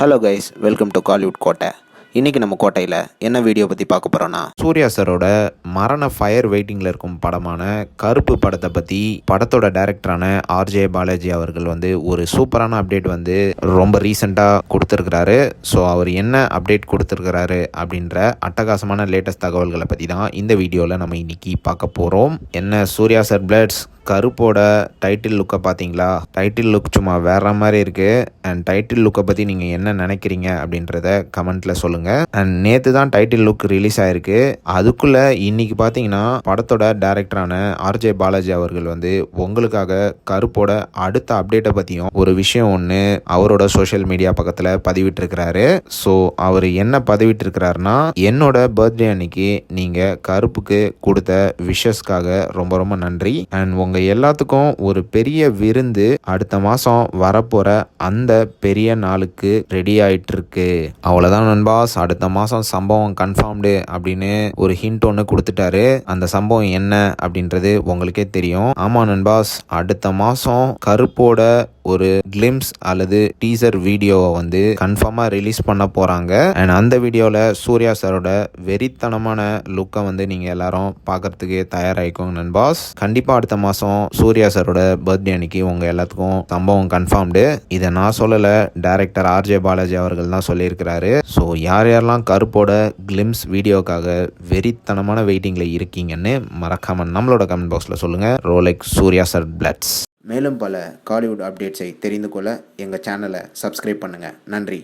Hello guys, welcome to Kollywood கோட்டை. இன்றைக்கி நம்ம கோட்டையில் என்ன வீடியோ பற்றி பார்க்க போகிறோன்னா, சூர்யா சாரோட மரண ஃபயர் வெயிட்டிங்கில் இருக்கும் படமான கருப்பு படத்தை பற்றி படத்தோட டைரக்டரான ஆர்ஜே பாலாஜி அவர்கள் ஒரு சூப்பரான அப்டேட் ரொம்ப ரீசெண்டாக கொடுத்துருக்கிறாரு. ஸோ அவர் என்ன அப்டேட் கொடுத்துருக்கிறாரு அப்படின்ற அட்டகாசமான லேட்டஸ்ட் தகவல்களை பற்றி தான் இந்த வீடியோவில் நம்ம இன்றைக்கி பார்க்க போகிறோம். என்ன சூர்யா சார் பிளட்ஸ் கருப்போட டைட்டில் லுக்கை பார்த்தீங்களா? டைட்டில் லுக் சும்மா வேற மாதிரி இருக்குது. அண்ட் டைட்டில் லுக்கை பற்றி நீங்கள் என்ன நினைக்கிறீங்க அப்படின்றத கமெண்ட்டில் சொல்லுங்கள். அண்ட் நேற்று தான் டைட்டில் லுக் ரிலீஸ் ஆகிருக்கு. அதுக்குள்ளே இன்றைக்கி பார்த்தீங்கன்னா படத்தோட டைரக்டரான ஆர்ஜே பாலாஜி அவர்கள் உங்களுக்காக கருப்போட அடுத்த அப்டேட்டை பற்றியும் ஒரு விஷயம் ஒன்று அவரோட சோஷியல் மீடியா பக்கத்தில் பதிவிட்டிருக்கிறாரு. ஸோ அவர் என்ன பதிவிட்டிருக்கிறாருன்னா, என்னோட பர்த்டே அன்னைக்கு நீங்கள் கருப்புக்கு கொடுத்த விஷஸ்க்காக ரொம்ப ரொம்ப நன்றி. அண்ட் எல்லாத்துக்கும் ஒரு பெரிய விருந்து அடுத்த மாதம் வரப்போகிற அந்த பெரிய நாளுக்கு ரெடி ஆகிட்டு இருக்கு. அவ்வளோதான் நண்பாஸ், அடுத்த மாதம் சம்பவம் கன்ஃபார்ம்டு அப்படின்னு ஒரு ஹிண்ட் ஒன்று கொடுத்துட்டாரு. அந்த சம்பவம் என்ன அப்படின்றது உங்களுக்கே தெரியும். ஆமாம் நண்பாஸ், அடுத்த மாதம் கருப்போட ஒரு கிளிம்ஸ் அல்லது டீசர் வீடியோவை கன்ஃபார்மாக ரிலீஸ் பண்ண போகிறாங்க. அண்ட் அந்த வீடியோவில் சூர்யா சாரோட வெறித்தனமான லுக்கை நீங்கள் எல்லாரும் பார்க்கறதுக்கு தயாராகிக்கோங்க நண்பாஸ். கண்டிப்பாக அடுத்த மாதம் சூர்யா சாரோட பர்த்டே அன்னைக்கு உங்கள் எல்லாத்துக்கும் சம்பவம் கன்ஃபார்ம்டு. இதை நான் சொல்லலை, டைரக்டர் ஆர்ஜே பாலாஜி அவர்கள் தான் சொல்லியிருக்கிறாரு. ஸோ யாரெல்லாம் கருப்போட கிளிம்ஸ் வீடியோக்காக வெறித்தனமான வெயிட்டிங்கில் இருக்கீங்கன்னு மறக்காமல் நம்மளோட கமெண்ட் பாக்ஸில் சொல்லுங்கள். ரோலைக் சூர்யா சார் பிளட்ஸ். மேலும் பல காலிவுட் அப்டேட்ஸை தெரிந்து கொள்ள எங்கள் சேனலை சப்ஸ்கிரைப் பண்ணுங்கள். நன்றி.